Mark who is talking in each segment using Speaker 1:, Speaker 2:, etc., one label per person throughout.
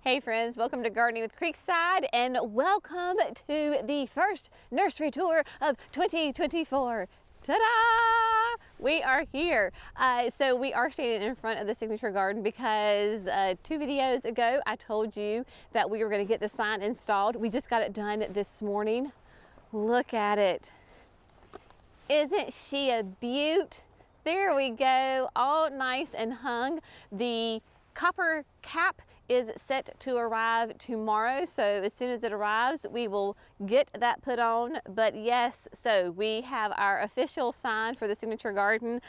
Speaker 1: Hey friends, welcome to Gardening with Creekside and welcome to the first nursery tour of 2024. Ta-da! We are here. So we are standing in front of the signature garden because 2 videos ago I told you that we were going to get the sign installed. We just got it done this morning. Look at it. Isn't she a beaut? There we go, all nice and hung. The copper cap is set to arrive tomorrow, so as soon as it arrives we will get that put on. But yes, so we have our official sign for the signature garden.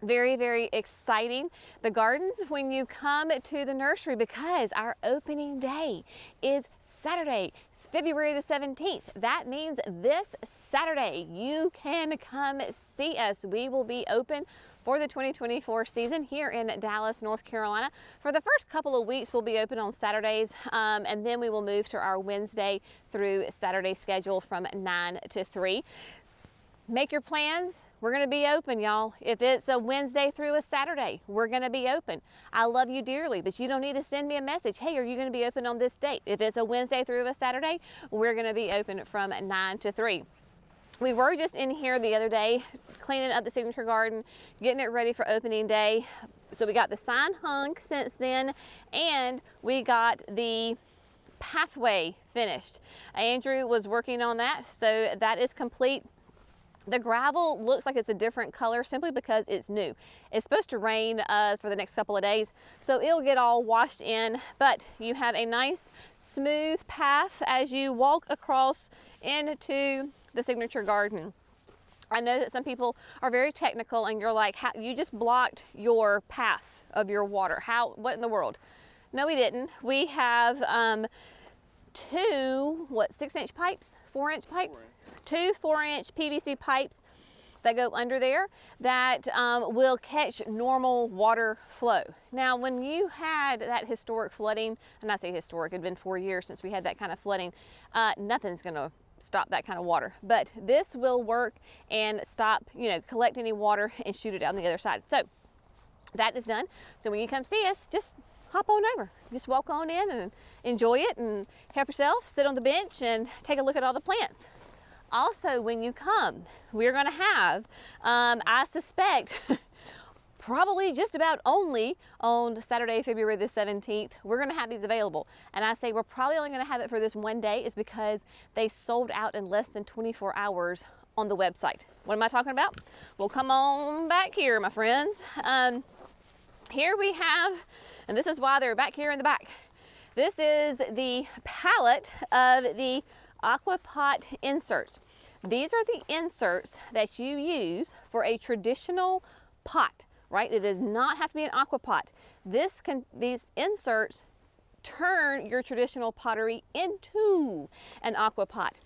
Speaker 1: Very, very exciting. The gardens when you come to the nursery, because our opening day is Saturday, February the 17th. That means this Saturday you can come see us. We will be open for the 2024 season here in Dallas, North Carolina. For the first couple of weeks, we'll be open on Saturdays, and then we will move to our Wednesday through Saturday schedule from 9 to 3. Make your plans. We're going to be open, y'all. If it's a Wednesday through a Saturday, we're going to be open. I love you dearly, but you don't need to send me a message. Hey, are you going to be open on this date? If it's a Wednesday through a Saturday, we're going to be open from 9 to 3. We were just in here the other day cleaning up the signature garden, getting it ready for opening day. So we got the sign hung since then, and we got the pathway finished. Andrew was working on that, so that is complete. The gravel looks like it's a different color simply because it's new. It's supposed to rain for the next couple of days, so it'll get all washed in, but you have a nice smooth path as you walk across into the signature garden. I know that some people are very technical and you're like, how, you just blocked your path of your water. What in the world? No, we didn't. We have 2, 6-inch pipes, 4-inch pipes? 2 4-inch PVC pipes that go under there that will catch normal water flow. Now, when you had that historic flooding, and I say historic, it had been 4 years since we had that kind of flooding, nothing's gonna stop that kind of water. But this will work and stop, collect any water and shoot it down the other side. So that is done. So when you come see us, just hop on over. Just walk on in and enjoy it and help yourself, sit on the bench and take a look at all the plants. Also, when you come, we're going to have, I suspect, probably just about only on Saturday, February the 17th, we're going to have these available. And I say we're probably only going to have it for this one day is because they sold out in less than 24 hours on the website. What am I talking about? Well, come on back here, my friends. Here we have, and this is why they're back here in the back. This is the palette of the AquaPot inserts. These are the inserts that you use for a traditional pot, right? It does not have to be an AquaPot. These inserts turn your traditional pottery into an AquaPot.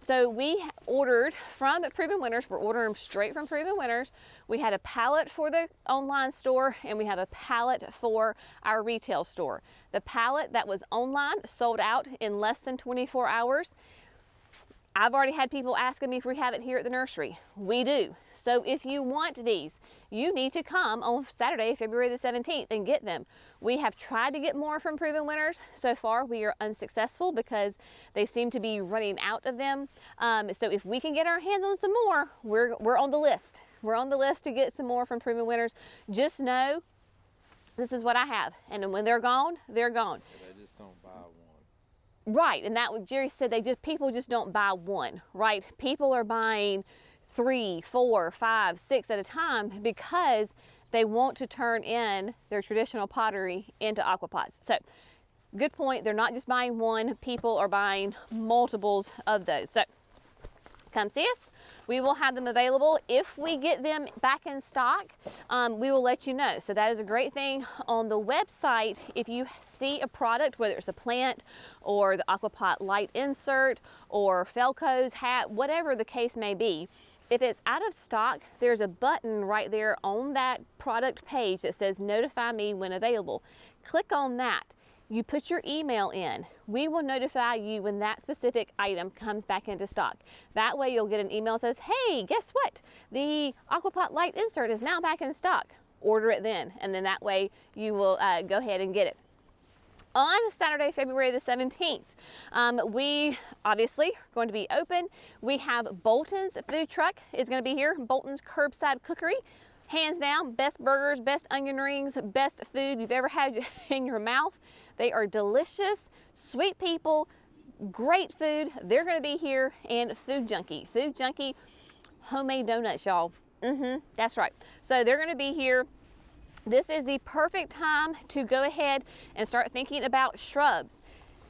Speaker 1: So we ordered from Proven Winners. We're ordering them straight from Proven Winners. We had a pallet for the online store and we have a pallet for our retail store. The pallet that was online sold out in less than 24 hours. I've already had people asking me if we have it here at the nursery. We do. So if you want these, you need to come on Saturday, February the 17th and get them. We have tried to get more from Proven Winners. So far, we are unsuccessful because they seem to be running out of them. So if we can get our hands on some more, we're on the list. We're on the list to get some more from Proven Winners. Just know this is what I have. And when they're gone, they're gone.
Speaker 2: So they just don't buy one.
Speaker 1: Right, and that Jerry said people just don't buy one, right? People are buying 3, 4, 5, 6 at a time because they want to turn in their traditional pottery into AquaPots. So, good point. They're not just buying one. People are buying multiples of those. So, come see us. We will have them available. If we get them back in stock, we will let you know. So that is a great thing on the website. If you see a product, whether it's a plant or the AquaPot light insert or Felco's hat, whatever the case may be, if it's out of stock, there's a button right there on that product page that says notify me when available. Click on that. You put your email in. We will notify you when that specific item comes back into stock. That way you'll get an email that says, hey, guess what? The AquaPot light insert is now back in stock. Order it then, and then that way you will go ahead and get it. On Saturday, February the 17th, we obviously are going to be open. We have Bolton's food truck is going to be here. Bolton's Curbside Cookery. Hands down, best burgers, best onion rings, best food you've ever had in your mouth. They are delicious, sweet people, great food. They're going to be here. And Food Junkie, homemade donuts, y'all. That's right. So they're going to be here. This is the perfect time to go ahead and start thinking about shrubs.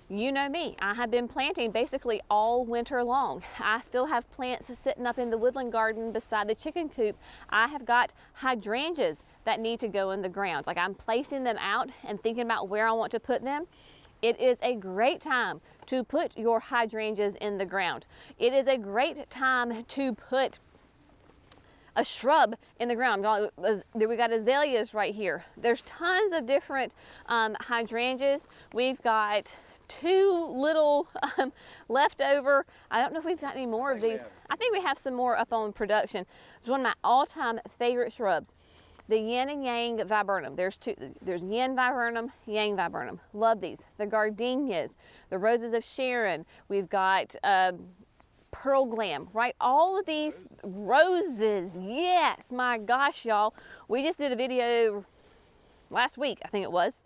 Speaker 1: You know me, I have been planting basically all winter long. I still have plants sitting up in the woodland garden beside the chicken coop. I have got hydrangeas that need to go in the ground. Like, I'm placing them out and thinking about where I want to put them. It is a great time to put your hydrangeas in the ground. It is a great time to put a shrub in the ground. We got azaleas right here. There's tons of different hydrangeas. We've got 2 little leftover. I don't know if we've got any more of these. I think we have some more up on production. It's one of my all-time favorite shrubs, the yin and yang viburnum. There's yin viburnum, yang viburnum. Love these. The gardenias, the roses of Sharon. We've got pearl glam, right? All of these roses. Yes, my gosh, y'all. We just did a video last week, I think it was.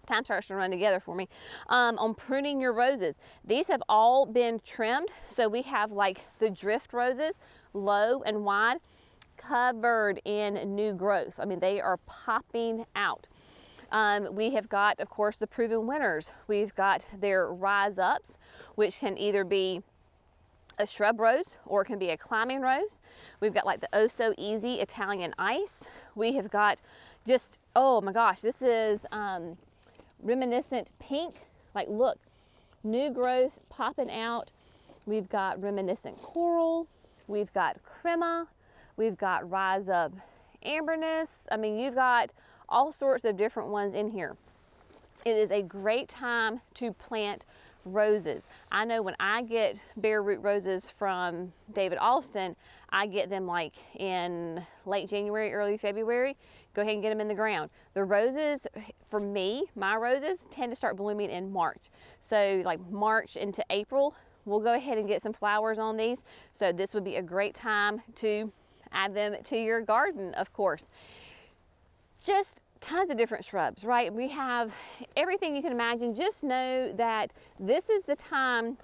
Speaker 1: Time starts to run together for me, on pruning your roses. These have all been trimmed. So we have like the drift roses, low and wide, covered in new growth. I mean, they are popping out. We have got, of course, the proven winners. We've got their rise ups, which can either be a shrub rose or it can be a climbing rose. We've got like the Oh So Easy Italian Ice. We have got just, oh my gosh, this is reminiscent pink. Like, look, new growth popping out. We've got reminiscent coral. We've got crema. We've got rise up amberness. I mean, you've got all sorts of different ones in here. It is a great time to plant roses. I know when I get bare root roses from David Alston, I get them like in late January, early February. Go ahead and get them in the ground. The roses, for me, my roses tend to start blooming in March. So like March into April, we'll go ahead and get some flowers on these. So this would be a great time to add them to your garden, of course. Just tons of different shrubs, right? We have everything you can imagine. Just know that this is the time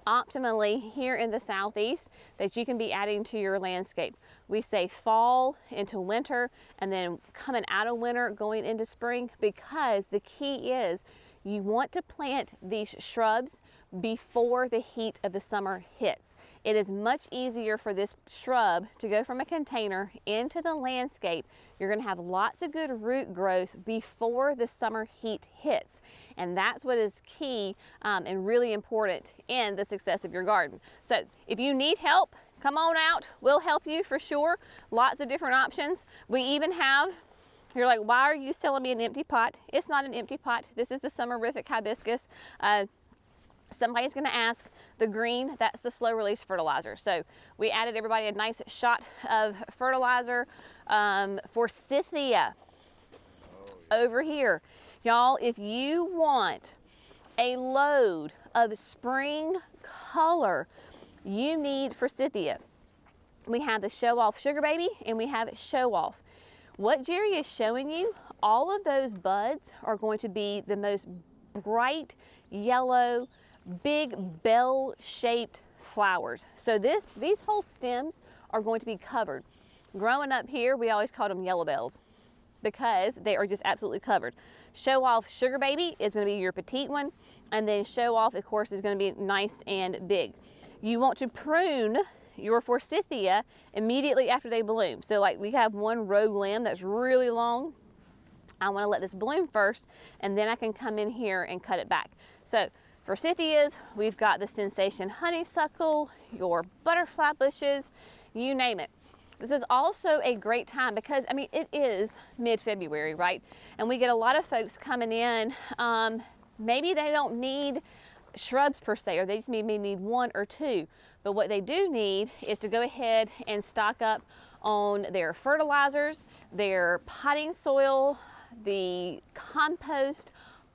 Speaker 1: optimally here in the southeast that you can be adding to your landscape. We say fall into winter and then coming out of winter going into spring, because the key is you want to plant these shrubs before the heat of the summer hits. It is much easier for this shrub to go from a container into the landscape. You're going to have lots of good root growth before the summer heat hits. And that's what is key and really important in the success of your garden. So if you need help, come on out. We'll help you for sure. Lots of different options. We even have, you're like, why are you selling me an empty pot? It's not an empty pot. This is the summerific hibiscus. Somebody's going to ask, the green, that's the slow release fertilizer. So we added everybody a nice shot of fertilizer. Forsythia over here. Y'all, if you want a load of spring color, you need Forsythia. We have the Show Off Sugar Baby and we have Show Off. What Jerry is showing you, all of those buds are going to be the most bright yellow, big bell-shaped flowers. So these whole stems are going to be covered. Growing up here, we always called them yellow bells because they are just absolutely covered. Show Off Sugar Baby is going to be your petite one, and then Show Off, of course, is going to be nice and big. You want to prune your Forsythia immediately after they bloom. So like we have one rogue limb that's really long. I want to let this bloom first, and then I can come in here and cut it back. So Forsythias, we've got the Sensation honeysuckle, your butterfly bushes, you name it. This is also a great time because, I mean, it is mid-February, right? And we get a lot of folks coming in, maybe they don't need shrubs per se, or they just maybe need one or two. But what they do need is to go ahead and stock up on their fertilizers, their potting soil, the compost,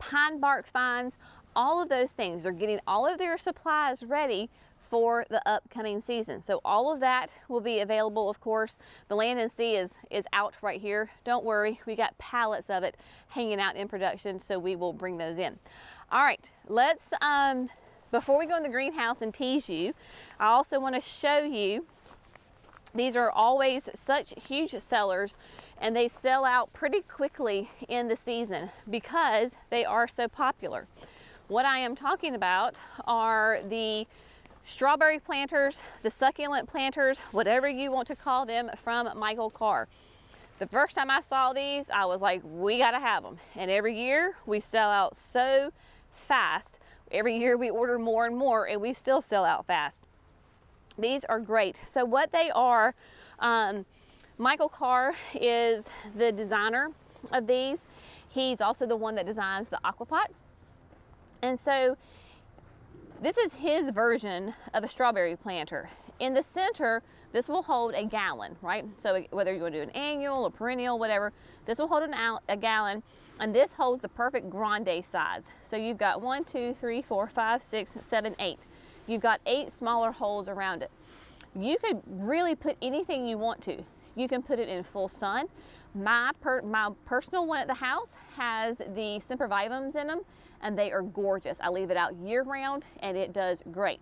Speaker 1: pine bark vines, all of those things. They're getting all of their supplies ready for the upcoming season. So all of that will be available, of course. The Land and Sea is out right here. Don't worry, we got pallets of it hanging out in production, so we will bring those in. All right, let's, before we go in the greenhouse and tease you, I also want to show you, these are always such huge sellers, and they sell out pretty quickly in the season because they are so popular. What I am talking about are the strawberry planters, the succulent planters, whatever you want to call them, from Michael Carr. The first time I saw these, I was like, we gotta have them. And every year we sell out so fast. Every year we order more and more, and we still sell out fast. These are great. So what they are, Michael Carr is the designer of these. He's also the one that designs the AquaPots. And so this is his version of a strawberry planter. In the center, this will hold a gallon, right? So whether you're going to do an annual or perennial, whatever, this will hold a gallon, and this holds the perfect grande size. So you've got 1, 2, 3, 4, 5, 6, 7, 8. You've got 8 smaller holes around it. You could really put anything you want to. You can put it in full sun. My personal one at the house has the sempervivums in them, and they are gorgeous. I leave it out year round, and it does great.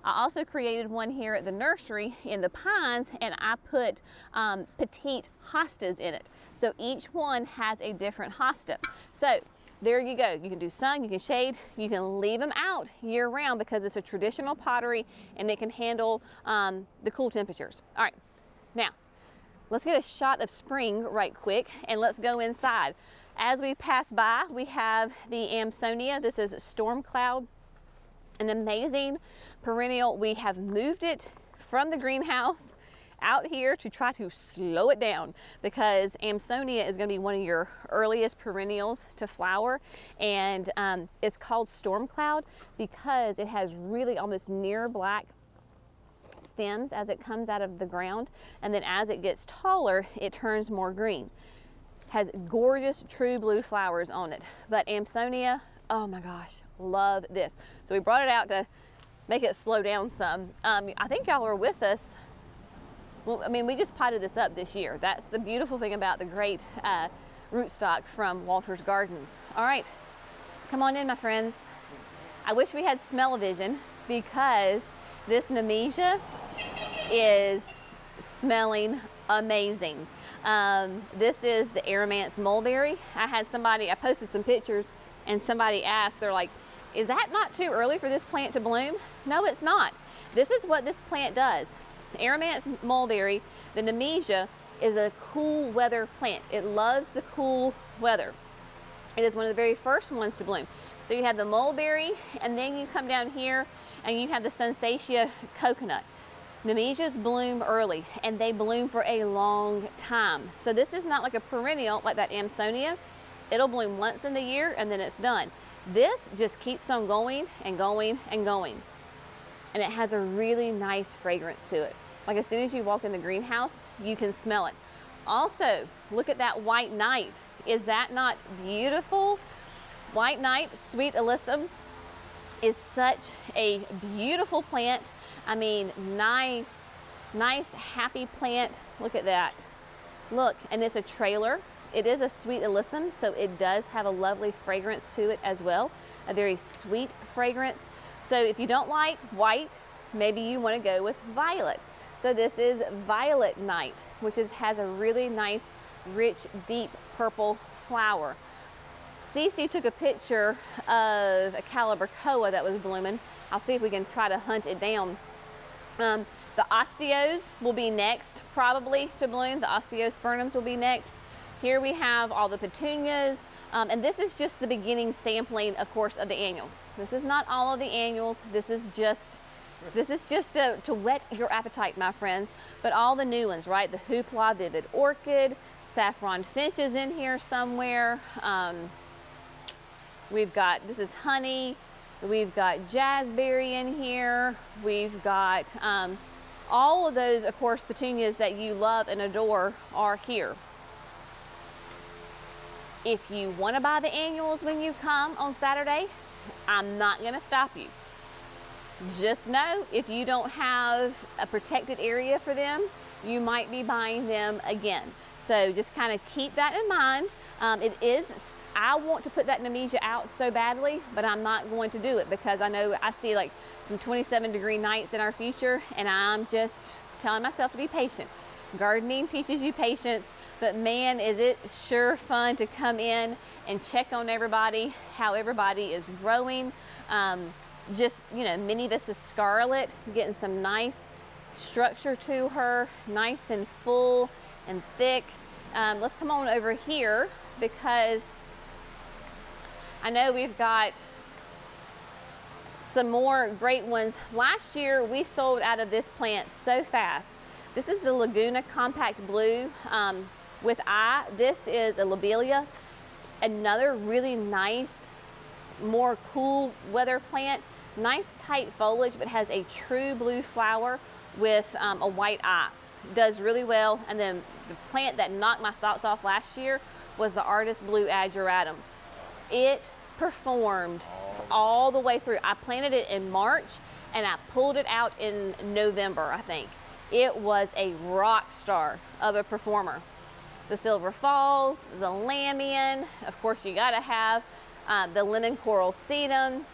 Speaker 1: I also created one here at the nursery in the pines, and I put petite hostas in it. So each one has a different hosta. So there you go. You can do sun, you can shade, you can leave them out year round because it's a traditional pottery and it can handle the cool temperatures. All right, now let's get a shot of spring right quick, and let's go inside. As we pass by, we have the Amsonia. This is Storm Cloud, an amazing perennial. We have moved it from the greenhouse out here to try to slow it down because Amsonia is going to be one of your earliest perennials to flower, and it's called Storm Cloud because it has really almost near black stems as it comes out of the ground, and then as it gets taller it turns more green. Has gorgeous true blue flowers on it. But Amsonia, oh my gosh, love this. So we brought it out to make it slow down some. I think y'all were with us. Well, I mean, we just potted this up this year. That's the beautiful thing about the great rootstock from Walter's Gardens. All right, come on in, my friends. I wish we had smell-o-vision because this Nemesia is smelling amazing. This is the Aromanth mulberry. I posted some pictures, and somebody asked, they're like, is that not too early for this plant to bloom? No, it's not. This is what this plant does. The Aromanth mulberry, the Nemesia, is a cool weather plant. It loves the cool weather. It is one of the very first ones to bloom. So you have the mulberry, and then you come down here and you have the Sensatia coconut. Nemesias bloom early, and they bloom for a long time. So this is not like a perennial like that Amsonia. It'll bloom once in the year and then it's done. This just keeps on going and going and going. And it has a really nice fragrance to it. Like as soon as you walk in the greenhouse, you can smell it. Also, look at that white knight. Is that not beautiful? White knight, sweet alyssum, is such a beautiful plant. I mean, nice, happy plant. Look at that. Look, and it's a trailer. It is a sweet alyssum, so it does have a lovely fragrance to it as well. A very sweet fragrance. So if you don't like white, maybe you want to go with violet. So this is Violet Knight, which has a really nice, rich, deep purple flower. Cece took a picture of a Calibrachoa that was blooming. I'll see if we can try to hunt it down. The osteos will be next probably to bloom. The osteospermums will be next. Here we have all the petunias, and this is just the beginning sampling, of course, of the annuals. This is not all of the annuals. This is just to whet your appetite, my friends. But all the new ones, right? The Hoopla Vivid Orchid, Saffron Finch is in here somewhere. We've got, this is Honey. We've got Jazzberry in here. We've got all of those, of course, petunias that you love and adore are here. If you want to buy the annuals when you come on Saturday, I'm not going to stop you. Just know if you don't have a protected area for them, you might be buying them again. So just kind of keep that in mind. I want to put that Nemesia out so badly, but I'm not going to do it because I know I see like some 27-degree nights in our future, and I'm just telling myself to be patient. Gardening teaches you patience, but man, is it sure fun to come in and check on everybody, how everybody is growing. Just, Mini Vista Scarlet, getting some nice structure to her, nice and full and thick. Let's come on over here because I know we've got some more great ones. Last year we sold out of this plant so fast. This is the Laguna Compact Blue with eye. This is a lobelia, another really nice, more cool weather plant. Nice tight foliage, but has a true blue flower with a white eye. Does really well. And then the plant that knocked my socks off last year was the Artist Blue Ageratum. It performed all the way through. I planted it in March and I pulled it out in November, I think. It was a rock star of a performer. The Silver Falls, the Lamian, of course you gotta have the Lemon Coral Sedum,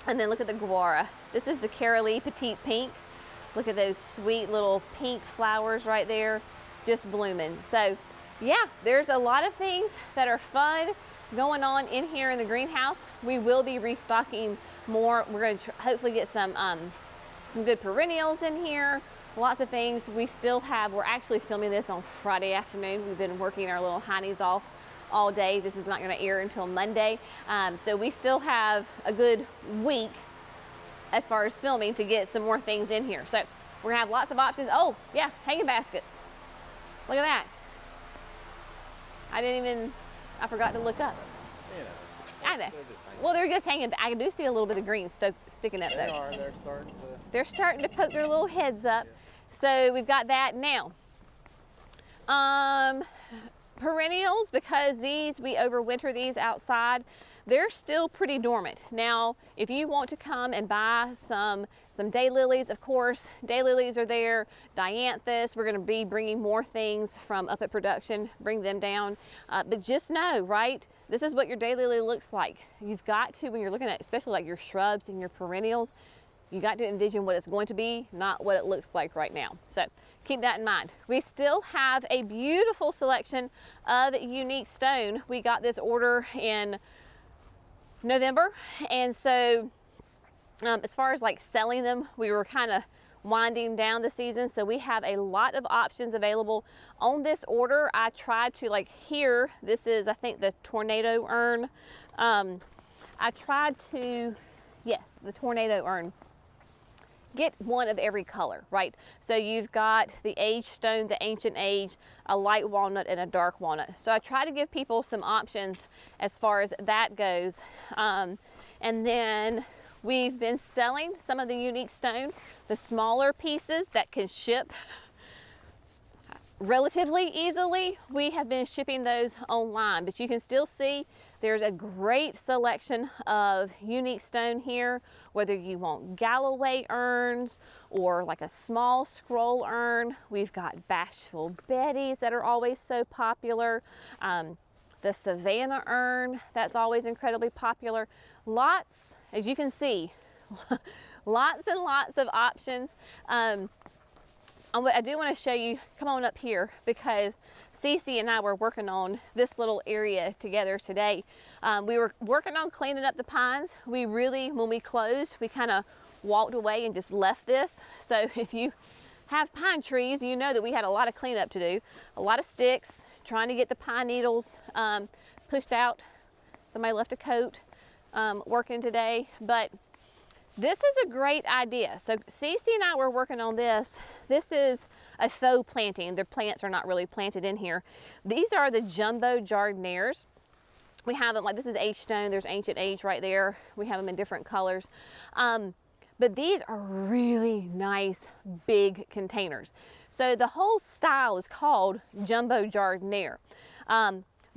Speaker 1: and then look at the Guara. This is the Carolee Petite Pink. Look at those sweet little pink flowers right there, just blooming. So yeah, there's a lot of things that are fun going on in here in the greenhouse. We will be restocking more. We're going to hopefully get some good perennials in here. Lots of things. We're actually filming this on Friday afternoon. We've been working our little heinies off all day. This is not going to air until Monday. So we still have a good week as far as filming to get some more things in here. So we're gonna have lots of options. Oh yeah, hanging baskets. Look at that. I forgot to look up. Yeah. I know. Well, they're just hanging. I do see a little bit of green sticking up though. They're starting to poke their little heads up. Yeah. So we've got that now. Perennials, because we overwinter these outside, they're still pretty dormant. Now, if you want to come and buy some daylilies, of course, daylilies are there, dianthus, we're gonna be bringing more things from up at production, bring them down. But just know, right, this is what your daylily looks like. You've got to, when you're looking at, especially like your shrubs and your perennials, you got to envision what it's going to be, not what it looks like right now. So keep that in mind. We still have a beautiful selection of unique stone. We got this order in November, and so as far as like selling them, we were kind of winding down the season, so we have a lot of options available on this order. I tried to, like here, this is I think the tornado urn. I tried to, yes, the tornado urn. Get one of every color, right? So you've got the age stone, the ancient age, a light walnut, and a dark walnut. So I try to give people some options as far as that goes. And then we've been selling some of the unique stone, the smaller pieces that can ship relatively easily. We have been shipping those online, but you can still see there's a great selection of unique stone here, whether you want Galloway urns or like a small scroll urn. We've got Bashful Betties that are always so popular. The Savannah urn, that's always incredibly popular. Lots, as you can see, lots and lots of options. I do want to show you, come on up here, because Cece and I were working on this little area together today. We were working on cleaning up the pines. We really, when we closed, we kind of walked away and just left this. So if you have pine trees, you know that we had a lot of cleanup to do, a lot of sticks, trying to get the pine needles pushed out. Somebody left a coat working today, but this is a great idea. So Cece and I were working on this. This is a faux planting. The plants are not really planted in here. These are the jumbo jardinières. We have them, like this is age stone. There's ancient age right there. We have them in different colors. But these are really nice, big containers. So the whole style is called jumbo jardiniere.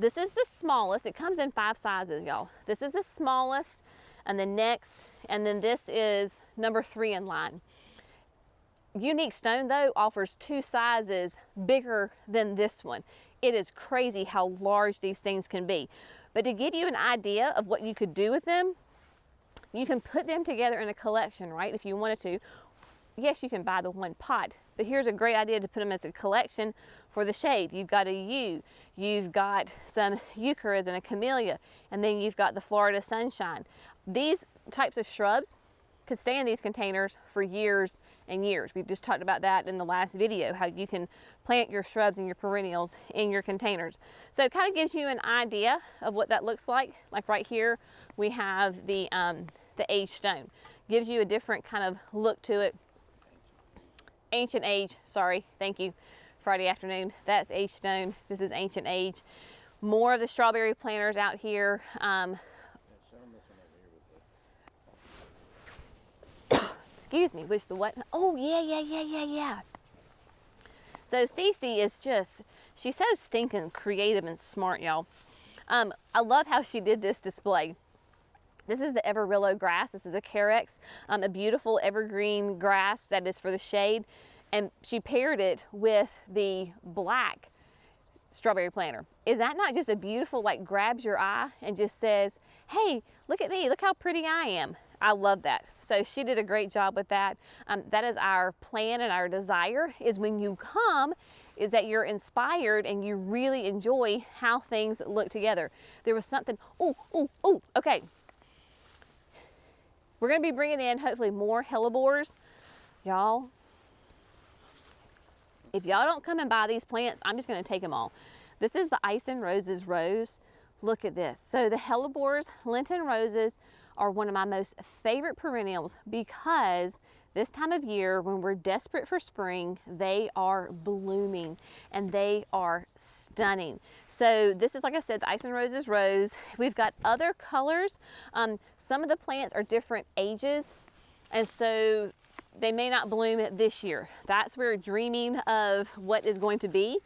Speaker 1: This is the smallest. It comes in 5 sizes, y'all. This is the smallest, and the next, and then this is number 3 in line. Unique Stone, though, offers 2 sizes bigger than this one. It is crazy how large these things can be. But to give you an idea of what you could do with them, you can put them together in a collection, right? If you wanted to. Yes, you can buy the one pot, but here's a great idea to put them as a collection for the shade. You've got a yew, you've got some euchrids and a camellia, and then you've got the Florida Sunshine. These types of shrubs could stay in these containers for years and years. We just talked about that in the last video, how you can plant your shrubs and your perennials in your containers. So it kind of gives you an idea of what that looks like. Like right here, we have the aged stone. Gives you a different kind of look to it. Ancient age, sorry, thank you. Friday afternoon, that's aged stone. This is ancient age. More of the strawberry planters out here. Excuse me, which the what? Oh, yeah. So Cece is just, she's so stinking creative and smart, y'all. I love how she did this display. This is the Everillo grass. This is a Carex, a beautiful evergreen grass that is for the shade. And she paired it with the black strawberry planter. Is that not just a beautiful, like grabs your eye and just says, hey, look at me, look how pretty I am. I love that. So she did a great job with that. That is our plan and our desire, is when you come, is that you're inspired and you really enjoy how things look together. There was something, okay. We're gonna be bringing in hopefully more Hellebores. Y'all, if y'all don't come and buy these plants, I'm just gonna take them all. This is the Ice and Roses rose. Look at this. So the Hellebores Lenten roses are one of my most favorite perennials because this time of year, when we're desperate for spring, they are blooming and they are stunning. So this is, like I said, the Ice and Roses rose. We've got other colors. Some of the plants are different ages, and so they may not bloom this year. That's where dreaming of what is going to be.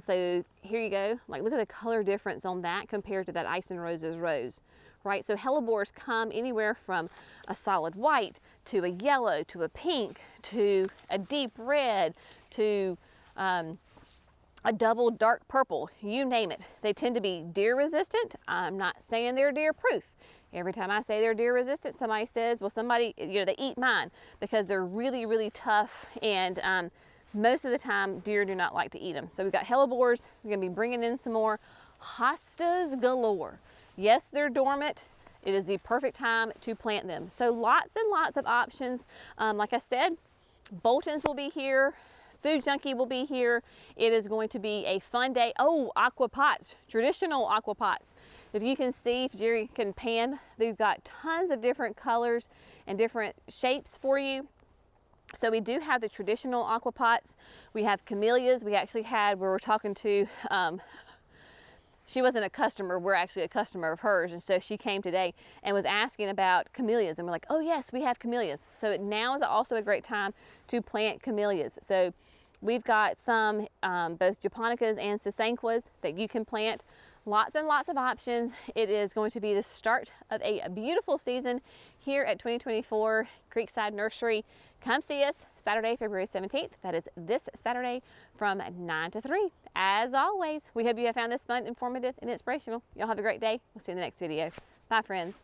Speaker 1: So here you go. Like, look at the color difference on that compared to that Ice and Roses rose. Right, so Hellebores come anywhere from a solid white to a yellow to a pink to a deep red to a double dark purple, you name it. They tend to be deer resistant. I'm not saying they're deer proof. Every time I say they're deer resistant, somebody says, well, somebody, you know, they eat mine because they're really, really tough, and most of the time deer do not like to eat them. So we've got Hellebores. We're gonna be bringing in some more hostas galore. Yes, they're dormant. It is the perfect time to plant them. So lots and lots of options. Like I said, Boltons will be here. Food Junkie will be here. It is going to be a fun day. Oh, AquaPots, traditional AquaPots. If you can see, if Jerry can pan, they've got tons of different colors and different shapes for you. So we do have the traditional AquaPots. We have camellias. We actually had, we were talking to, she wasn't a customer, we're actually a customer of hers, and so she came today and was asking about camellias, and we're like, oh yes, we have camellias. So now is also a great time to plant camellias. So we've got some both japonicas and sasanquas that you can plant. Lots and lots of options. It is going to be the start of a beautiful season here at 2024 Creekside Nursery. Come see us Saturday, February 17th. That is this Saturday from 9 to 3. As always, we hope you have found this fun, informative, and inspirational. Y'all have a great day. We'll see you in the next video. Bye, friends.